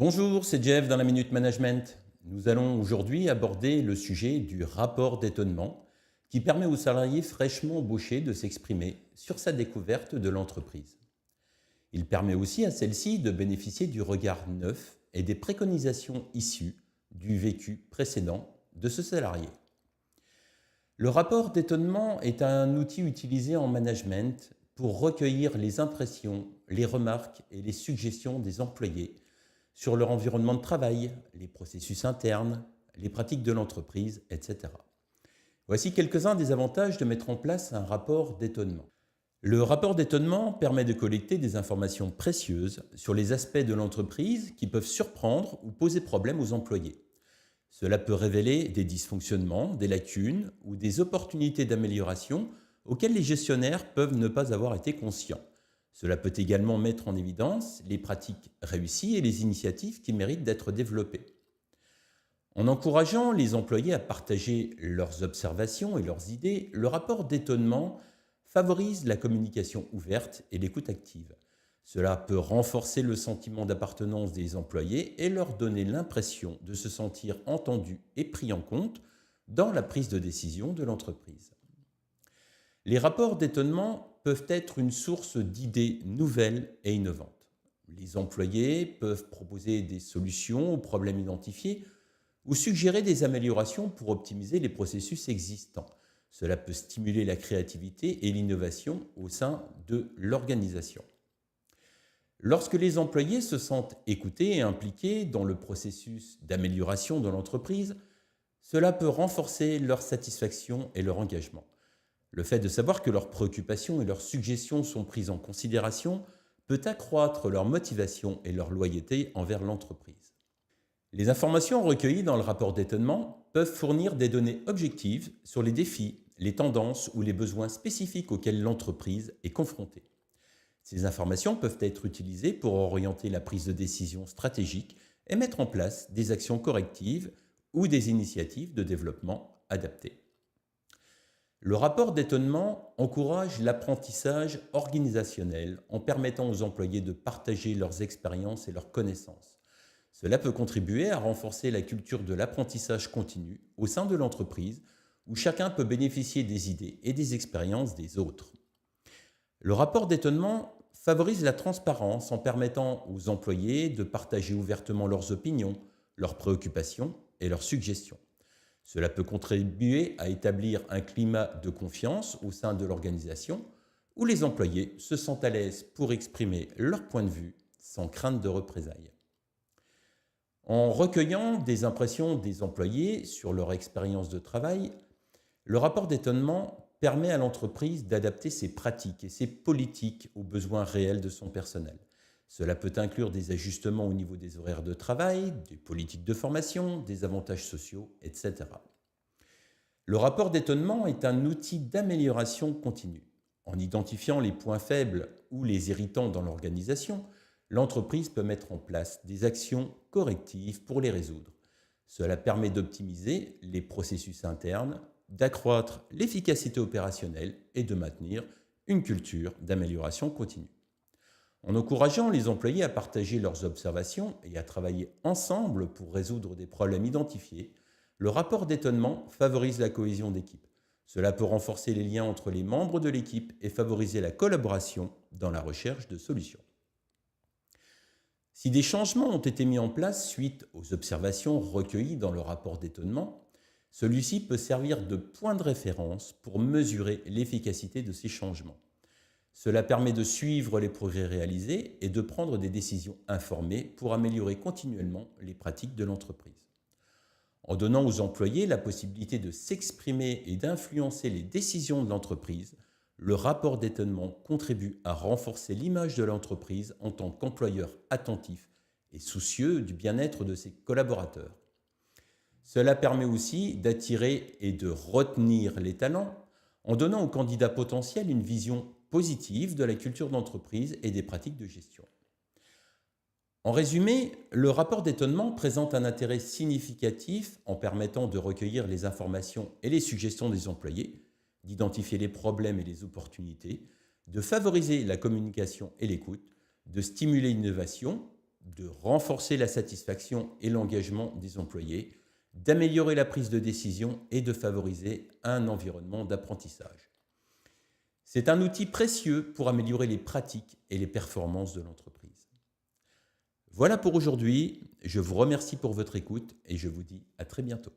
Bonjour, c'est Jeff dans la Minute Management. Nous allons aujourd'hui aborder le sujet du rapport d'étonnement qui permet aux salariés fraîchement embauchés de s'exprimer sur sa découverte de l'entreprise. Il permet aussi à celle-ci de bénéficier du regard neuf et des préconisations issues du vécu précédent de ce salarié. Le rapport d'étonnement est un outil utilisé en management pour recueillir les impressions, les remarques et les suggestions des employés sur leur environnement de travail, les processus internes, les pratiques de l'entreprise, etc. Voici quelques-uns des avantages de mettre en place un rapport d'étonnement. Le rapport d'étonnement permet de collecter des informations précieuses sur les aspects de l'entreprise qui peuvent surprendre ou poser problème aux employés. Cela peut révéler des dysfonctionnements, des lacunes ou des opportunités d'amélioration auxquelles les gestionnaires peuvent ne pas avoir été conscients. Cela peut également mettre en évidence les pratiques réussies et les initiatives qui méritent d'être développées. En encourageant les employés à partager leurs observations et leurs idées, le rapport d'étonnement favorise la communication ouverte et l'écoute active. Cela peut renforcer le sentiment d'appartenance des employés et leur donner l'impression de se sentir entendus et pris en compte dans la prise de décision de l'entreprise. Les rapports d'étonnement peuvent être une source d'idées nouvelles et innovantes. Les employés peuvent proposer des solutions aux problèmes identifiés ou suggérer des améliorations pour optimiser les processus existants. Cela peut stimuler la créativité et l'innovation au sein de l'organisation. Lorsque les employés se sentent écoutés et impliqués dans le processus d'amélioration de l'entreprise, cela peut renforcer leur satisfaction et leur engagement. Le fait de savoir que leurs préoccupations et leurs suggestions sont prises en considération peut accroître leur motivation et leur loyauté envers l'entreprise. Les informations recueillies dans le rapport d'étonnement peuvent fournir des données objectives sur les défis, les tendances ou les besoins spécifiques auxquels l'entreprise est confrontée. Ces informations peuvent être utilisées pour orienter la prise de décision stratégique et mettre en place des actions correctives ou des initiatives de développement adaptées. Le rapport d'étonnement encourage l'apprentissage organisationnel en permettant aux employés de partager leurs expériences et leurs connaissances. Cela peut contribuer à renforcer la culture de l'apprentissage continu au sein de l'entreprise où chacun peut bénéficier des idées et des expériences des autres. Le rapport d'étonnement favorise la transparence en permettant aux employés de partager ouvertement leurs opinions, leurs préoccupations et leurs suggestions. Cela peut contribuer à établir un climat de confiance au sein de l'organisation où les employés se sentent à l'aise pour exprimer leur point de vue sans crainte de représailles. En recueillant des impressions des employés sur leur expérience de travail, le rapport d'étonnement permet à l'entreprise d'adapter ses pratiques et ses politiques aux besoins réels de son personnel. Cela peut inclure des ajustements au niveau des horaires de travail, des politiques de formation, des avantages sociaux, etc. Le rapport d'étonnement est un outil d'amélioration continue. En identifiant les points faibles ou les irritants dans l'organisation, l'entreprise peut mettre en place des actions correctives pour les résoudre. Cela permet d'optimiser les processus internes, d'accroître l'efficacité opérationnelle et de maintenir une culture d'amélioration continue. En encourageant les employés à partager leurs observations et à travailler ensemble pour résoudre des problèmes identifiés, le rapport d'étonnement favorise la cohésion d'équipe. Cela peut renforcer les liens entre les membres de l'équipe et favoriser la collaboration dans la recherche de solutions. Si des changements ont été mis en place suite aux observations recueillies dans le rapport d'étonnement, celui-ci peut servir de point de référence pour mesurer l'efficacité de ces changements. Cela permet de suivre les progrès réalisés et de prendre des décisions informées pour améliorer continuellement les pratiques de l'entreprise. En donnant aux employés la possibilité de s'exprimer et d'influencer les décisions de l'entreprise, le rapport d'étonnement contribue à renforcer l'image de l'entreprise en tant qu'employeur attentif et soucieux du bien-être de ses collaborateurs. Cela permet aussi d'attirer et de retenir les talents en donnant aux candidats potentiels une vision positive de la culture d'entreprise et des pratiques de gestion. En résumé, le rapport d'étonnement présente un intérêt significatif en permettant de recueillir les informations et les suggestions des employés, d'identifier les problèmes et les opportunités, de favoriser la communication et l'écoute, de stimuler l'innovation de renforcer la satisfaction et l'engagement des employés, d'améliorer la prise de décision et de favoriser un environnement d'apprentissage. C'est un outil précieux pour améliorer les pratiques et les performances de l'entreprise. Voilà pour aujourd'hui. Je vous remercie pour votre écoute et je vous dis à très bientôt.